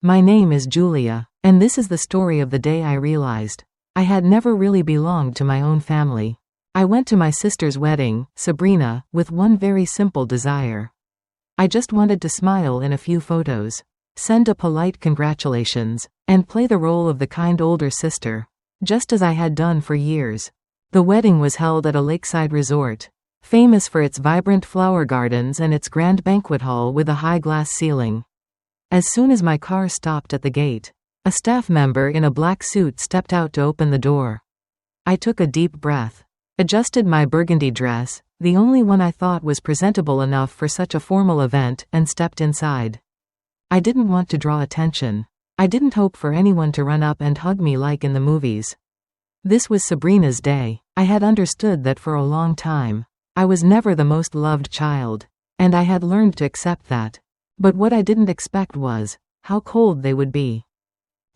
My name is Julia, and this is the story of the day I realized I had never really belonged to my own family. I went to my sister's wedding, Sabrina, with one very simple desire. I just wanted to smile in a few photos, send a polite congratulations, and play the role of the kind older sister, just as I had done for years. The wedding was held at a lakeside resort, famous for its vibrant flower gardens and its grand banquet hall with a high glass ceiling. As soon as my car stopped at the gate, a staff member in a black suit stepped out to open the door. I took a deep breath, adjusted my burgundy dress, the only one I thought was presentable enough for such a formal event, and stepped inside. I didn't want to draw attention. I didn't hope for anyone to run up and hug me like in the movies. This was Sabrina's day. I had understood that for a long time. I was never the most loved child, and I had learned to accept that. But what I didn't expect was how cold they would be.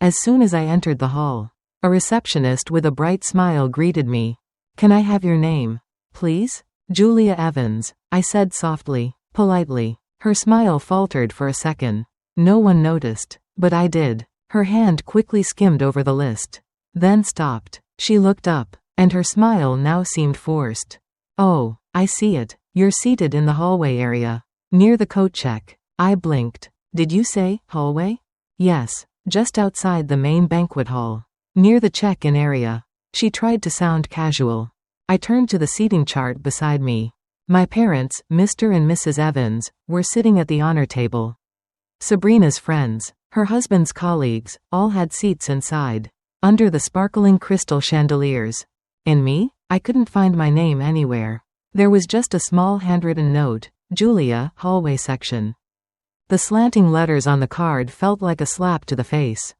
As soon as I entered the hall, a receptionist with a bright smile greeted me. "Can I have your name, please?" "Julia Evans," I said softly, politely. Her smile faltered for a second. No one noticed, but I did. Her hand quickly skimmed over the list, then stopped. She looked up, and her smile now seemed forced. "Oh, I see it. You're seated in the hallway area, near the coat check." I blinked. "Did you say hallway?" "Yes, just outside the main banquet hall, near the check-in area." She tried to sound casual. I turned to the seating chart beside me. My parents, Mr. and Mrs. Evans, were sitting at the honor table. Sabrina's friends, her husband's colleagues, all had seats inside, under the sparkling crystal chandeliers. And me? I couldn't find my name anywhere. There was just a small handwritten note, "Julia, hallway section." The slanting letters on the card felt like a slap to the face.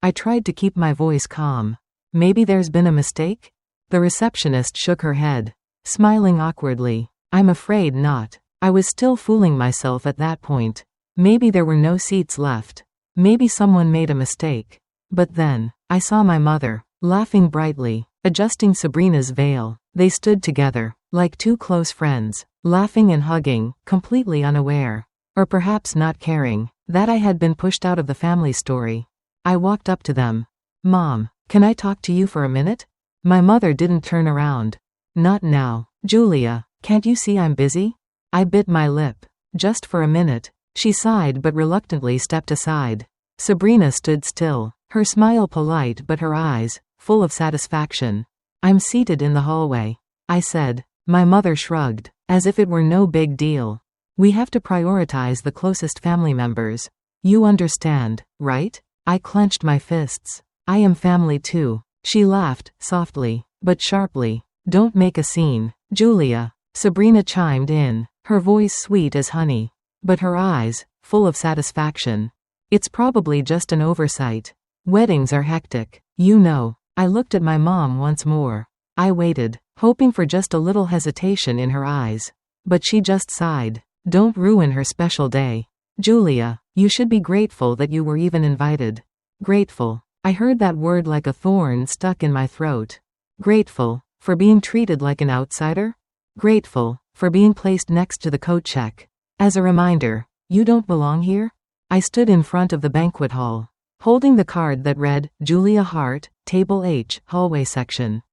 I tried to keep my voice calm. "Maybe there's been a mistake?" The receptionist shook her head, smiling awkwardly. "I'm afraid not." I was still fooling myself at that point. Maybe there were no seats left. Maybe someone made a mistake. But then, I saw my mother, laughing brightly, adjusting Sabrina's veil. They stood together, like two close friends, laughing and hugging, completely unaware, or perhaps not caring, that I had been pushed out of the family story. I walked up to them. "Mom, can I talk to you for a minute?" My mother didn't turn around. "Not now, Julia. Can't you see I'm busy?" I bit my lip. "Just for a minute." She sighed but reluctantly stepped aside. Sabrina stood still, her smile polite but her eyes full of satisfaction. "I'm seated in the hallway," I said. My mother shrugged, as if it were no big deal. "We have to prioritize the closest family members. You understand, right?" I clenched my fists. "I am family too." She laughed, softly, but sharply. "Don't make a scene, Julia." Sabrina chimed in, her voice sweet as honey, but her eyes full of satisfaction. "It's probably just an oversight. Weddings are hectic, you know." I looked at my mom once more. I waited, hoping for just a little hesitation in her eyes. But she just sighed. "Don't ruin her special day. Julia, you should be grateful that you were even invited." Grateful. I heard that word like a thorn stuck in my throat. Grateful for being treated like an outsider? Grateful for being placed next to the coat check. As a reminder, you don't belong here? I stood in front of the banquet hall, holding the card that read, "Julia Hart, Table H, Hallway Section."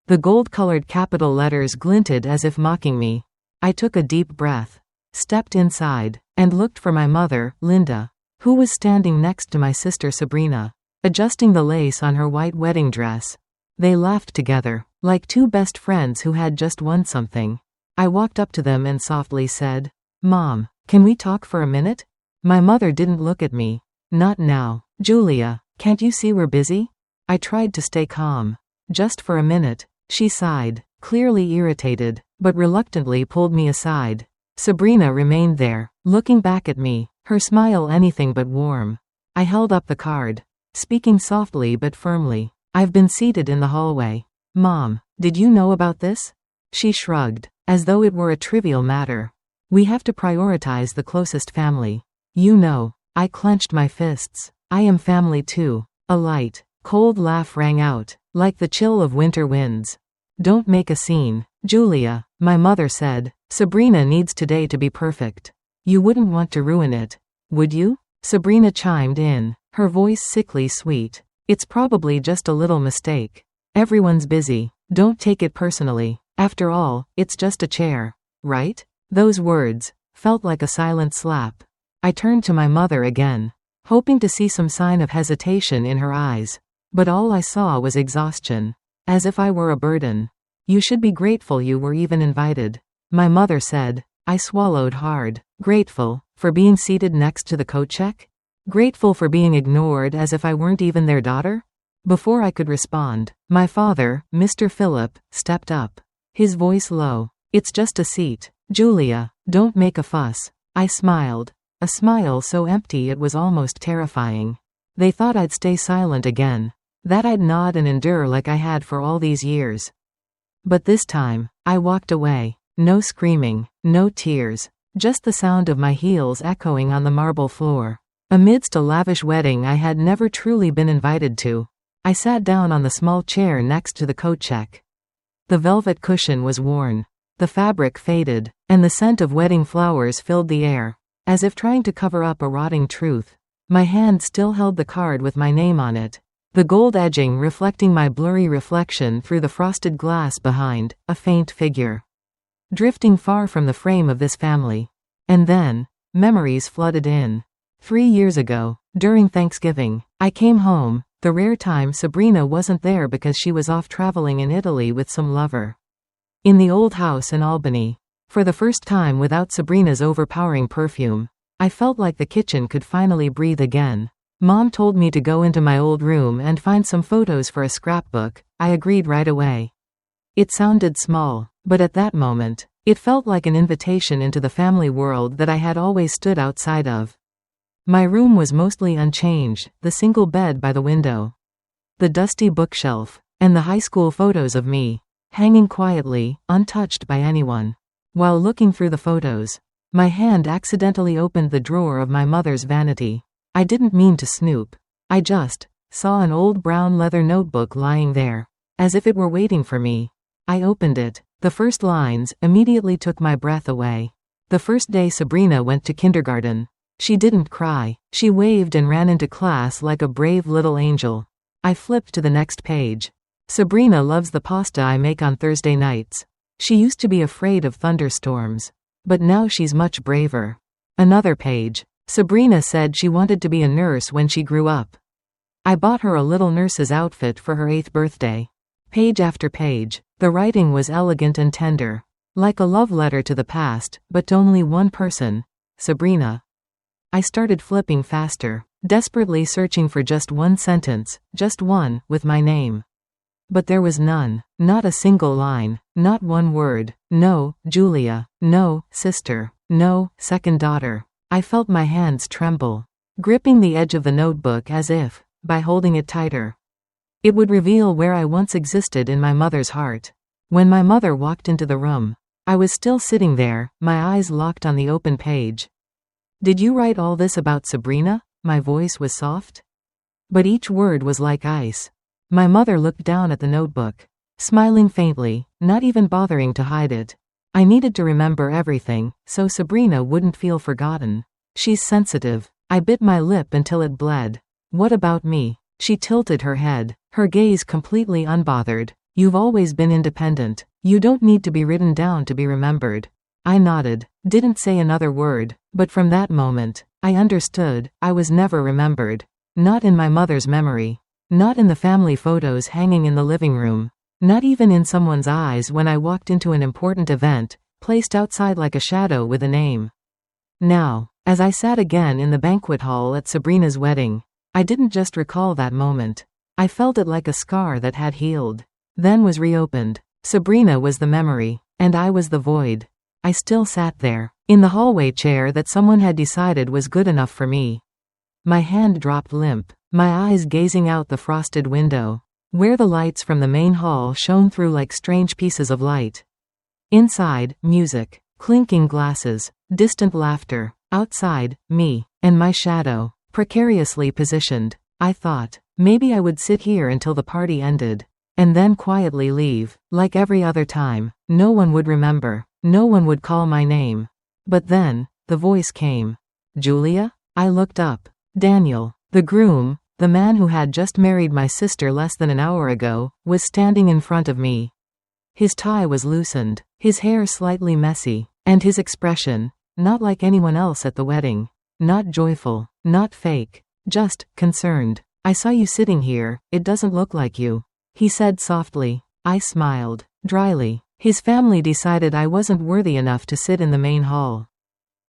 The gold-colored capital letters glinted as if mocking me. I took a deep breath, stepped inside, and looked for my mother, Linda, who was standing next to my sister Sabrina, adjusting the lace on her white wedding dress. They laughed together, like two best friends who had just won something. I walked up to them and softly said, "Mom, can we talk for a minute?" My mother didn't look at me. "Not now, Julia. Can't you see we're busy?" I tried to stay calm. "Just for a minute." She sighed, clearly irritated, but reluctantly pulled me aside. Sabrina remained there, looking back at me, her smile anything but warm. I held up the card, speaking softly but firmly. "I've been seated in the hallway." "Mom, did you know about this?" She shrugged, as though it were a trivial matter. "We have to prioritize the closest family. You know." I clenched my fists. "I am family too." A light, cold laugh rang out, like the chill of winter winds. "Don't make a scene, Julia," my mother said. "Sabrina needs today to be perfect. You wouldn't want to ruin it, would you?" Sabrina chimed in, her voice sickly sweet. It's probably just a little mistake. Everyone's busy. Don't take it personally. After all, it's just a chair. Right? Those words felt like a silent slap. I turned to my mother again, hoping to see some sign of hesitation in her eyes. But all I saw was exhaustion. As if I were a burden. You should be grateful you were even invited. My mother said. I swallowed hard. Grateful for being seated next to the coat check? Grateful for being ignored as if I weren't even their daughter? Before I could respond, my father, Mr. Philip, stepped up. His voice low. It's just a seat. Julia, don't make a fuss. I smiled. A smile so empty it was almost terrifying. They thought I'd stay silent again. That I'd nod and endure like I had for all these years. But this time, I walked away. No screaming, no tears. Just the sound of my heels echoing on the marble floor. Amidst a lavish wedding I had never truly been invited to. I sat down on the small chair next to the coat check. The velvet cushion was worn. The fabric faded, and the scent of wedding flowers filled the air, as if trying to cover up a rotting truth. My hand still held the card with my name on it, the gold edging reflecting my blurry reflection through the frosted glass behind, a faint figure. Drifting far from the frame of this family. And then, memories flooded in. 3 years ago, during Thanksgiving, I came home, the rare time Sabrina wasn't there because she was off traveling in Italy with some lover. In the old house in Albany. For the first time without Sabrina's overpowering perfume, I felt like the kitchen could finally breathe again. Mom told me to go into my old room and find some photos for a scrapbook. I agreed right away. It sounded small, but at that moment, it felt like an invitation into the family world that I had always stood outside of. My room was mostly unchanged, the single bed by the window, the dusty bookshelf, and the high school photos of me, hanging quietly, untouched by anyone. While looking through the photos, my hand accidentally opened the drawer of my mother's vanity. I didn't mean to snoop. I just saw an old brown leather notebook lying there, as if it were waiting for me. I opened it. The first lines immediately took my breath away. The first day Sabrina went to kindergarten. She didn't cry. She waved and ran into class like a brave little angel. I flipped to the next page. Sabrina loves the pasta I make on Thursday nights. She used to be afraid of thunderstorms. But now she's much braver. Another page. Sabrina said she wanted to be a nurse when she grew up. I bought her a little nurse's outfit for her 8th birthday. Page after page, the writing was elegant and tender. Like a love letter to the past, but to only one person, Sabrina. I started flipping faster, desperately searching for just one sentence, just one, with my name. But there was none, not a single line, not one word. No, Julia, no, sister, no, second daughter. I felt my hands tremble, gripping the edge of the notebook as if, by holding it tighter, it would reveal where I once existed in my mother's heart. When my mother walked into the room, I was still sitting there, my eyes locked on the open page. Did you write all this about Sabrina? My voice was soft, but each word was like ice. My mother looked down at the notebook, smiling faintly, not even bothering to hide it. I needed to remember everything, so Sabrina wouldn't feel forgotten. She's sensitive. I bit my lip until it bled. What about me? She tilted her head, her gaze completely unbothered. You've always been independent. You don't need to be written down to be remembered. I nodded, didn't say another word, but from that moment, I understood, I was never remembered. Not in my mother's memory. Not in the family photos hanging in the living room. Not even in someone's eyes when I walked into an important event, placed outside like a shadow with a name. Now, as I sat again in the banquet hall at Sabrina's wedding, I didn't just recall that moment. I felt it like a scar that had healed, then was reopened. Sabrina was the memory, and I was the void. I still sat there, in the hallway chair that someone had decided was good enough for me. My hand dropped limp, my eyes gazing out the frosted window, where the lights from the main hall shone through like strange pieces of light. Inside, music, clinking glasses, distant laughter. Outside, me, and my shadow, precariously positioned. I thought, maybe I would sit here until the party ended, and then quietly leave. Like every other time, no one would remember, no one would call my name. But then, the voice came. Julia? I looked up. Daniel, the groom, the man who had just married my sister less than an hour ago, was standing in front of me. His tie was loosened, his hair slightly messy, and his expression, not like anyone else at the wedding. Not joyful, not fake, just concerned. "I saw you sitting here, it doesn't look like you," he said softly. I smiled, dryly. His family decided I wasn't worthy enough to sit in the main hall.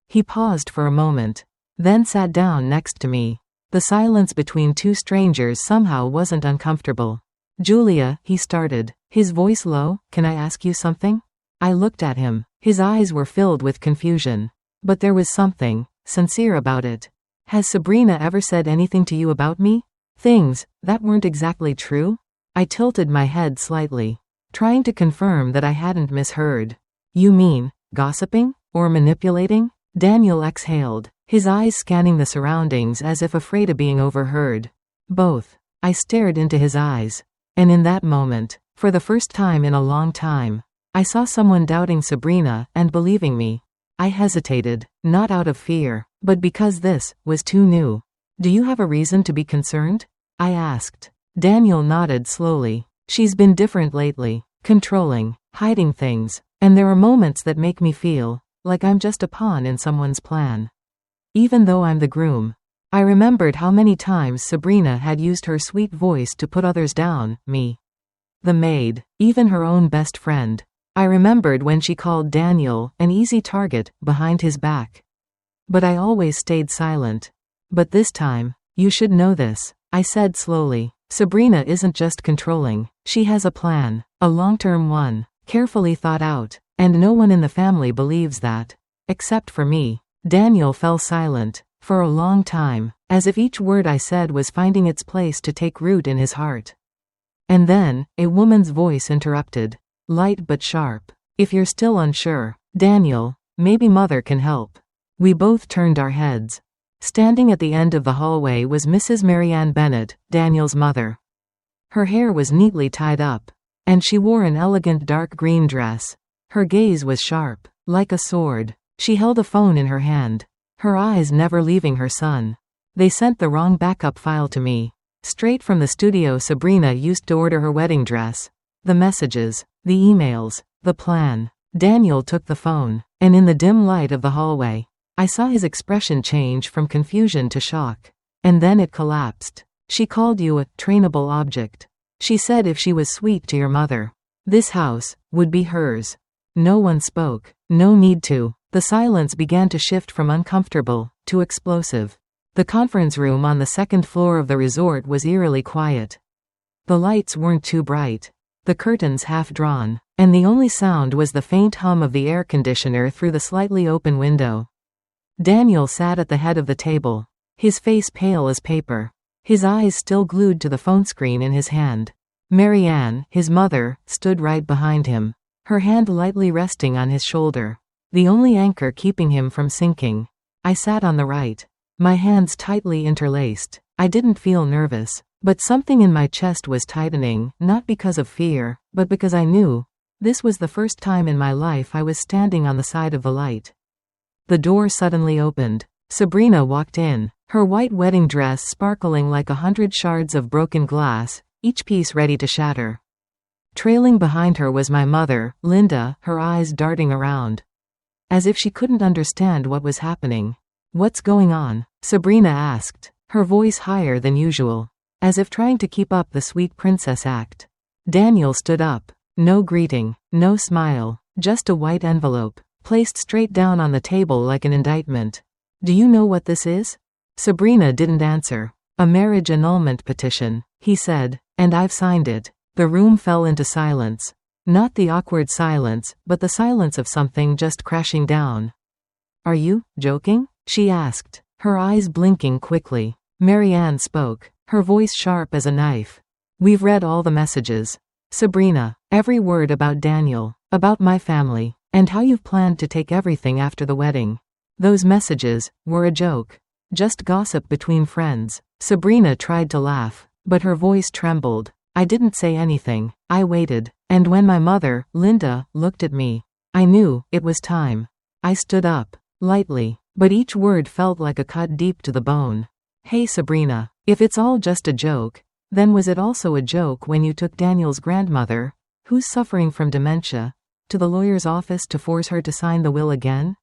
He paused for a moment, then sat down next to me. The silence between two strangers somehow wasn't uncomfortable. "Julia," he started, his voice low, "can I ask you something?" I looked at him. His eyes were filled with confusion. But there was something sincere about it. "Has Sabrina ever said anything to you about me? Things that weren't exactly true?" I tilted my head slightly, trying to confirm that I hadn't misheard. "You mean, gossiping? Or manipulating?" Daniel exhaled, his eyes scanning the surroundings as if afraid of being overheard. "Both." I stared into his eyes. And in that moment, for the first time in a long time, I saw someone doubting Sabrina and believing me. I hesitated, not out of fear, but because this was too new. "Do you have a reason to be concerned?" I asked. Daniel nodded slowly. "She's been different lately, controlling, hiding things, and there are moments that make me feel like I'm just a pawn in someone's plan. Even though I'm the groom." I remembered how many times Sabrina had used her sweet voice to put others down, me, the maid, even her own best friend. I remembered when she called Daniel an easy target behind his back. But I always stayed silent. "But this time, you should know this," I said slowly. "Sabrina isn't just controlling, she has a plan, a long-term one, carefully thought out, and no one in the family believes that. Except for me." Daniel fell silent, for a long time, as if each word I said was finding its place to take root in his heart. And then, a woman's voice interrupted, light but sharp. "If you're still unsure, Daniel, maybe Mother can help." We both turned our heads. Standing at the end of the hallway was Mrs. Marianne Bennett, Daniel's mother. Her hair was neatly tied up, and she wore an elegant dark green dress. Her gaze was sharp, like a sword. She held a phone in her hand, her eyes never leaving her son. They sent the wrong backup file to me, straight from the studio Sabrina used to order her wedding dress. The messages, the emails, the plan. Daniel took the phone, and in the dim light of the hallway, I saw his expression change from confusion to shock. And then it collapsed. "She called you a trainable object. She said if she was sweet to your mother, this house would be hers." No one spoke. No need to. The silence began to shift from uncomfortable to explosive. The conference room on the second floor of the resort was eerily quiet. The lights weren't too bright, the curtains half drawn, and the only sound was the faint hum of the air conditioner through the slightly open window. Daniel sat at the head of the table, his face pale as paper, his eyes still glued to the phone screen in his hand. Marianne, his mother, stood right behind him, her hand lightly resting on his shoulder, the only anchor keeping him from sinking. I sat on the right, my hands tightly interlaced. I didn't feel nervous, but something in my chest was tightening, not because of fear, but because I knew this was the first time in my life I was standing on the side of the light. The door suddenly opened. Sabrina walked in, her white wedding dress sparkling like 100 shards of broken glass, each piece ready to shatter. Trailing behind her was my mother, Linda, her eyes darting around, as if she couldn't understand what was happening. "What's going on?" Sabrina asked, her voice higher than usual, as if trying to keep up the sweet princess act. Daniel stood up. No greeting, no smile, just a white envelope, placed straight down on the table like an indictment. "Do you know what this is?" Sabrina didn't answer. "A marriage annulment petition," he said, "and I've signed it." The room fell into silence. Not the awkward silence, but the silence of something just crashing down. "Are you joking?" she asked, her eyes blinking quickly. Marianne spoke, her voice sharp as a knife. "We've read all the messages, Sabrina, every word about Daniel, about my family, and how you've planned to take everything after the wedding. Those messages were a joke. Just gossip between friends." Sabrina tried to laugh, but her voice trembled. I didn't say anything. I waited, and when my mother, Linda, looked at me, I knew it was time. I stood up, lightly, but each word felt like a cut deep to the bone. Hey Sabrina, if it's all just a joke, then was it also a joke when you took Daniel's grandmother, who's suffering from dementia, to the lawyer's office to force her to sign the will again?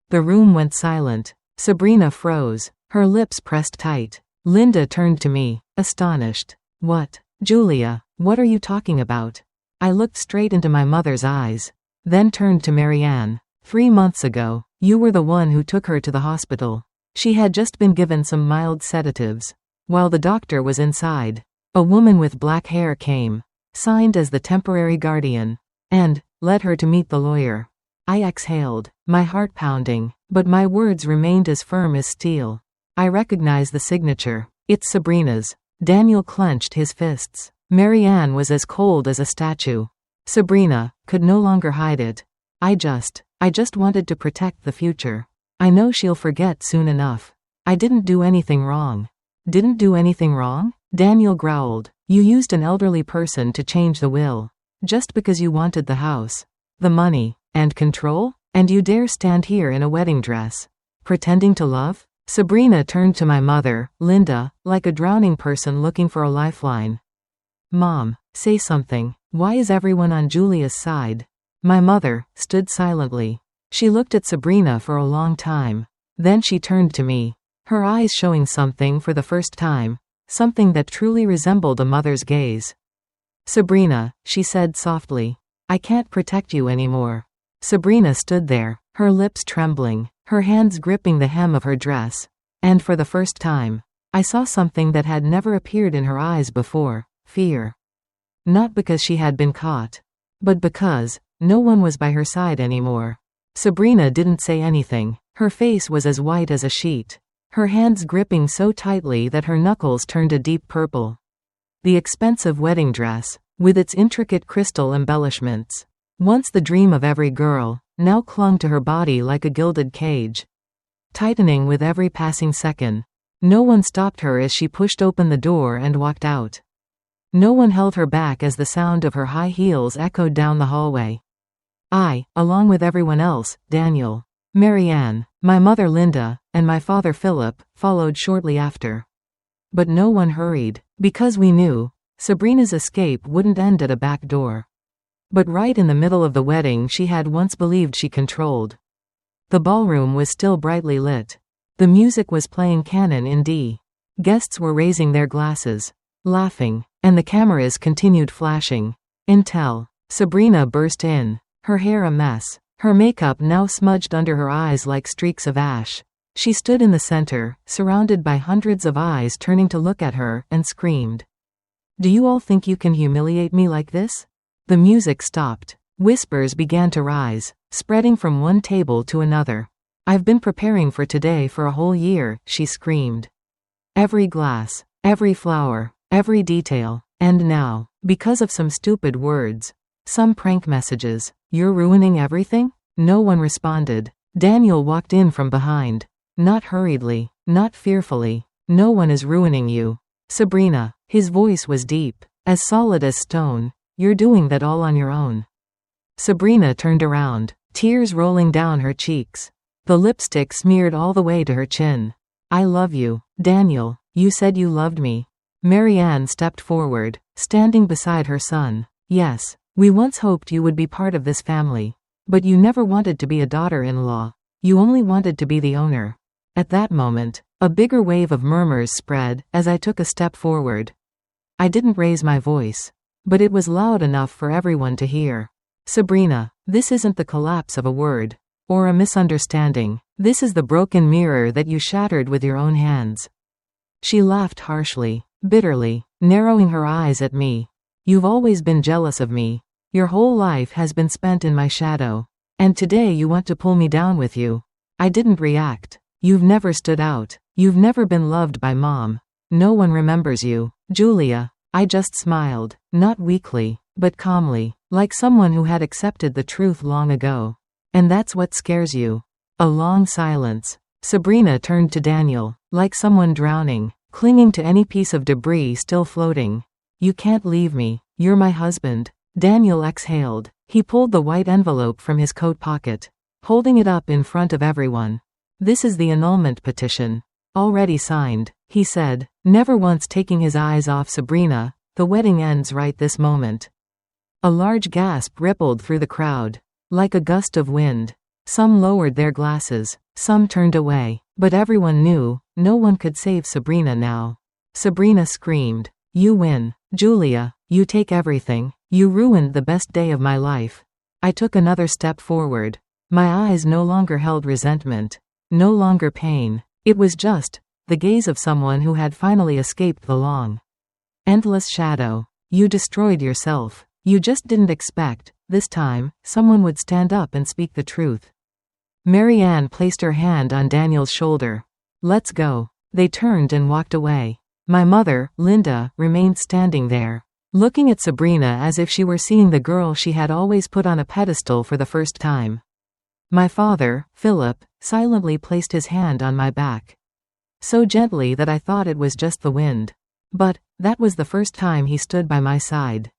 The room went silent. Sabrina froze, her lips pressed tight. Linda turned to me, astonished. What? Julia, what are you talking about? I looked straight into my mother's eyes, then turned to Marianne. 3 months ago, you were the one who took her to the hospital. She had just been given some mild sedatives. While the doctor was inside, a woman with black hair came, signed as the temporary guardian, and led her to meet the lawyer. I exhaled, my heart pounding, but my words remained as firm as steel. I recognized the signature. It's Sabrina's. Daniel clenched his fists. Marianne was as cold as a statue. Sabrina could no longer hide it. I just wanted to protect the future. I know she'll forget soon enough. I didn't do anything wrong. Didn't do anything wrong? Daniel growled. You used an elderly person to change the will. Just because you wanted the house, the money, and control? And you dare stand here in a wedding dress, pretending to love? Sabrina turned to my mother, Linda, like a drowning person looking for a lifeline. Mom, say something. Why is everyone on Julia's side? My mother stood silently. She looked at Sabrina for a long time. Then she turned to me, her eyes showing something for the first time, something that truly resembled a mother's gaze. Sabrina, she said softly, I can't protect you anymore. Sabrina stood there, her lips trembling, her hands gripping the hem of her dress. And for the first time, I saw something that had never appeared in her eyes before, fear. Not because she had been caught, but because no one was by her side anymore. Sabrina didn't say anything. Her face was as white as a sheet, her hands gripping so tightly that her knuckles turned a deep purple. The expensive wedding dress, with its intricate crystal embellishments, once the dream of every girl, now clung to her body like a gilded cage, tightening with every passing second. No one stopped her as she pushed open the door and walked out. No one held her back as the sound of her high heels echoed down the hallway. I, along with everyone else, Daniel, Marianne, my mother Linda, and my father Philip, followed shortly after. But no one hurried, because we knew Sabrina's escape wouldn't end at a back door, but right in the middle of the wedding she had once believed she controlled. The ballroom was still brightly lit. The music was playing canon in D. Guests were raising their glasses, laughing, and the cameras continued flashing. Until Sabrina burst in, her hair a mess, her makeup now smudged under her eyes like streaks of ash. She stood in the center, surrounded by hundreds of eyes turning to look at her, and screamed, Do you all think you can humiliate me like this? The music stopped. Whispers began to rise, spreading from one table to another. I've been preparing for today for a whole year, she screamed. Every glass, every flower, every detail. And now, because of some stupid words, some prank messages, you're ruining everything? No one responded. Daniel walked in from behind. Not hurriedly, not fearfully. No one is ruining you. Sabrina, his voice was deep, as solid as stone. You're doing that all on your own. Sabrina turned around, tears rolling down her cheeks. The lipstick smeared all the way to her chin. I love you, Daniel. You said you loved me. Marianne stepped forward, standing beside her son. Yes, we once hoped you would be part of this family. But you never wanted to be a daughter-in-law. You only wanted to be the owner. At that moment, a bigger wave of murmurs spread as I took a step forward. I didn't raise my voice, but it was loud enough for everyone to hear. Sabrina, this isn't the collapse of a word, or a misunderstanding. This is the broken mirror that you shattered with your own hands. She laughed harshly, bitterly, narrowing her eyes at me. You've always been jealous of me. Your whole life has been spent in my shadow. And today you want to pull me down with you. I didn't react. You've never stood out. You've never been loved by Mom. No one remembers you, Julia. I just smiled, not weakly, but calmly, like someone who had accepted the truth long ago. And that's what scares you. A long silence. Sabrina turned to Daniel, like someone drowning, clinging to any piece of debris still floating. You can't leave me. You're my husband. Daniel exhaled. He pulled the white envelope from his coat pocket, holding it up in front of everyone. This is the annulment petition. Already signed, he said, never once taking his eyes off Sabrina. The wedding ends right this moment. A large gasp rippled through the crowd. Like a gust of wind. Some lowered their glasses, some turned away, but everyone knew, no one could save Sabrina now. Sabrina screamed, "You win, Julia, you take everything, you ruined the best day of my life." I took another step forward. My eyes no longer held resentment. No longer pain. It was just the gaze of someone who had finally escaped the long, endless shadow. You destroyed yourself. You just didn't expect, this time, someone would stand up and speak the truth. Marianne placed her hand on Daniel's shoulder. "Let's go." They turned and walked away. My mother, Linda, remained standing there, looking at Sabrina as if she were seeing the girl she had always put on a pedestal for the first time. My father, Philip, silently placed his hand on my back. So gently that I thought it was just the wind. But that was the first time he stood by my side.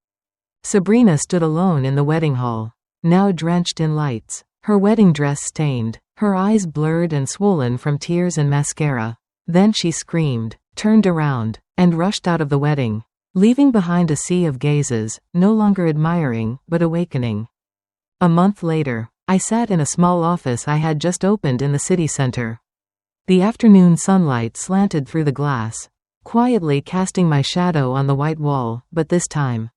Sabrina stood alone in the wedding hall, now drenched in lights, her wedding dress stained, her eyes blurred and swollen from tears and mascara. Then she screamed, turned around, and rushed out of the wedding, leaving behind a sea of gazes, no longer admiring, but awakening. A month later, I sat in a small office I had just opened in the city center. The afternoon sunlight slanted through the glass, quietly casting my shadow on the white wall, but this time,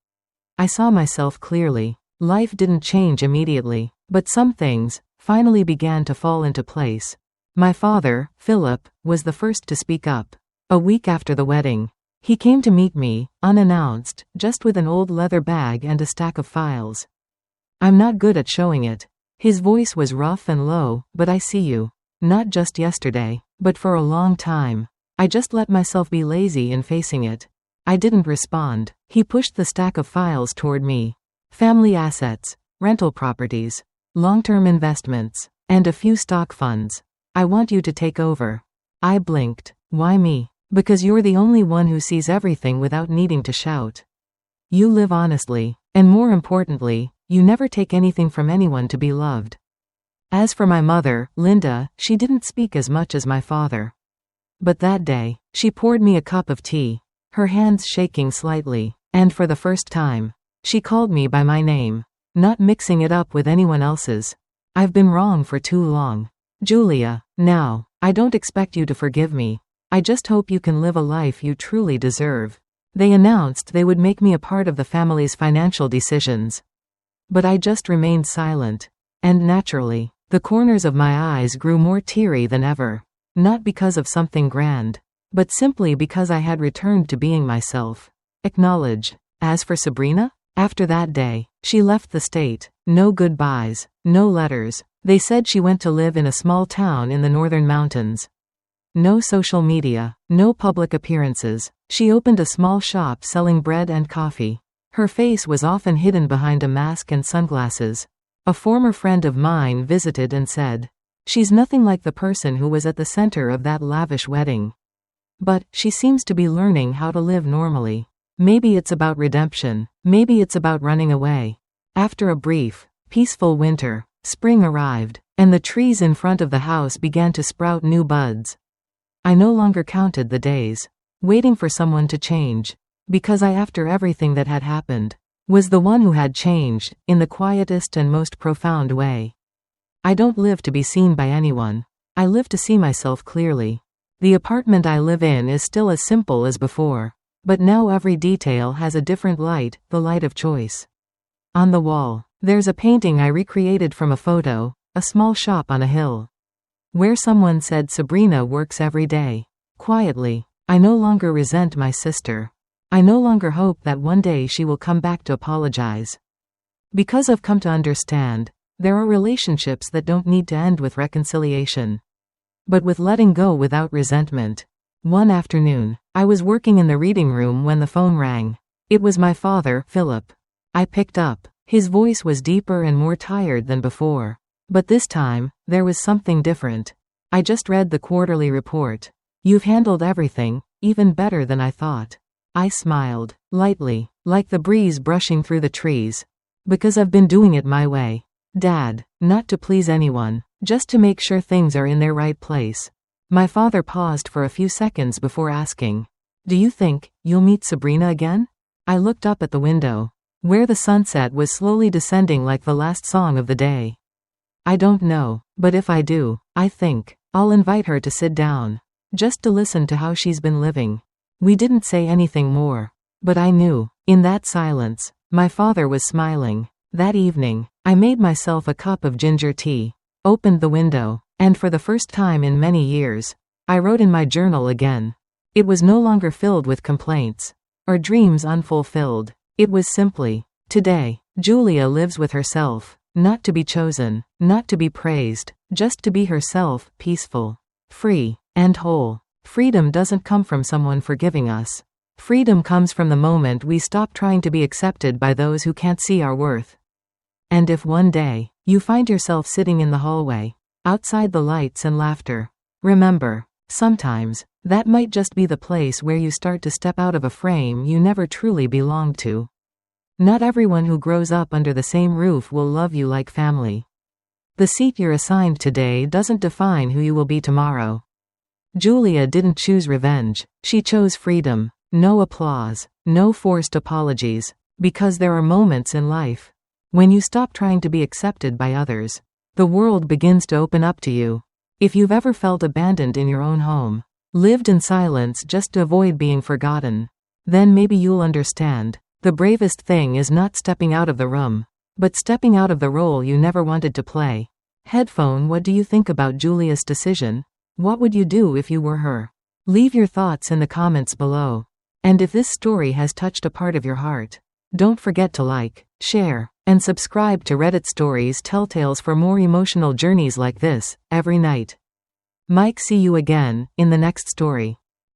I saw myself clearly. Life didn't change immediately, but some things finally began to fall into place. My father, Philip, was the first to speak up. A week after the wedding, he came to meet me, unannounced, just with an old leather bag and a stack of files. "I'm not good at showing it." His voice was rough and low, "but I see you. Not just yesterday, but for a long time. I just let myself be lazy in facing it." I didn't respond. He pushed the stack of files toward me. Family assets, rental properties, long-term investments, and a few stock funds. "I want you to take over." I blinked. "Why me?" "Because you're the only one who sees everything without needing to shout. You live honestly, and more importantly, you never take anything from anyone to be loved." As for my mother, Linda, she didn't speak as much as my father. But that day, she poured me a cup of tea, her hands shaking slightly, and for the first time, she called me by my name, not mixing it up with anyone else's. "I've been wrong for too long. Julia, now, I don't expect you to forgive me. I just hope you can live a life you truly deserve." They announced they would make me a part of the family's financial decisions. But I just remained silent. And naturally, the corners of my eyes grew more teary than ever. Not because of something grand, but simply because I had returned to being myself. Acknowledge. As for Sabrina, after that day, she left the state. No goodbyes, no letters. They said she went to live in a small town in the northern mountains. No social media, no public appearances. She opened a small shop selling bread and coffee. Her face was often hidden behind a mask and sunglasses. A former friend of mine visited and said, "She's nothing like the person who was at the center of that lavish wedding. But she seems to be learning how to live normally." Maybe it's about redemption. Maybe it's about running away. After a brief, peaceful winter, spring arrived, and the trees in front of the house began to sprout new buds. I no longer counted the days, waiting for someone to change, because I, after everything that had happened, was the one who had changed, in the quietest and most profound way. I don't live to be seen by anyone. I live to see myself clearly. The apartment I live in is still as simple as before, but now every detail has a different light, the light of choice. On the wall, there's a painting I recreated from a photo, a small shop on a hill, where someone said Sabrina works every day. Quietly, I no longer resent my sister. I no longer hope that one day she will come back to apologize. Because I've come to understand, there are relationships that don't need to end with reconciliation, but with letting go without resentment. One afternoon, I was working in the reading room when the phone rang. It was my father, Philip. I picked up. His voice was deeper and more tired than before. But this time, there was something different. "I just read the quarterly report. You've handled everything, even better than I thought." I smiled, lightly, like the breeze brushing through the trees. "Because I've been doing it my way, Dad, not to please anyone, just to make sure things are in their right place." My father paused for a few seconds before asking, "Do you think you'll meet Sabrina again?" I looked up at the window, where the sunset was slowly descending like the last song of the day. "I don't know, but if I do, I think I'll invite her to sit down, just to listen to how she's been living." We didn't say anything more, but I knew, in that silence, my father was smiling. That evening, I made myself a cup of ginger tea, opened the window, and for the first time in many years, I wrote in my journal again. It was no longer filled with complaints or dreams unfulfilled. It was simply, "Today, Julia lives with herself, not to be chosen, not to be praised, just to be herself, peaceful, free, and whole." Freedom doesn't come from someone forgiving us. Freedom comes from the moment we stop trying to be accepted by those who can't see our worth. And if one day, you find yourself sitting in the hallway, outside the lights and laughter, remember, sometimes, that might just be the place where you start to step out of a frame you never truly belonged to. Not everyone who grows up under the same roof will love you like family. The seat you're assigned today doesn't define who you will be tomorrow. Julia didn't choose revenge, she chose freedom. No applause, no forced apologies, because there are moments in life when you stop trying to be accepted by others. The world begins to open up to you. If you've ever felt abandoned in your own home, lived in silence just to avoid being forgotten, then maybe you'll understand. The bravest thing is not stepping out of the room, but stepping out of the role you never wanted to play. Headphone, what do you think about Julia's decision? What would you do if you were her? Leave your thoughts in the comments below. And if this story has touched a part of your heart, don't forget to like, share, and subscribe to Reddit Stories Telltales for more emotional journeys like this, every night. Mike, see you again in the next story.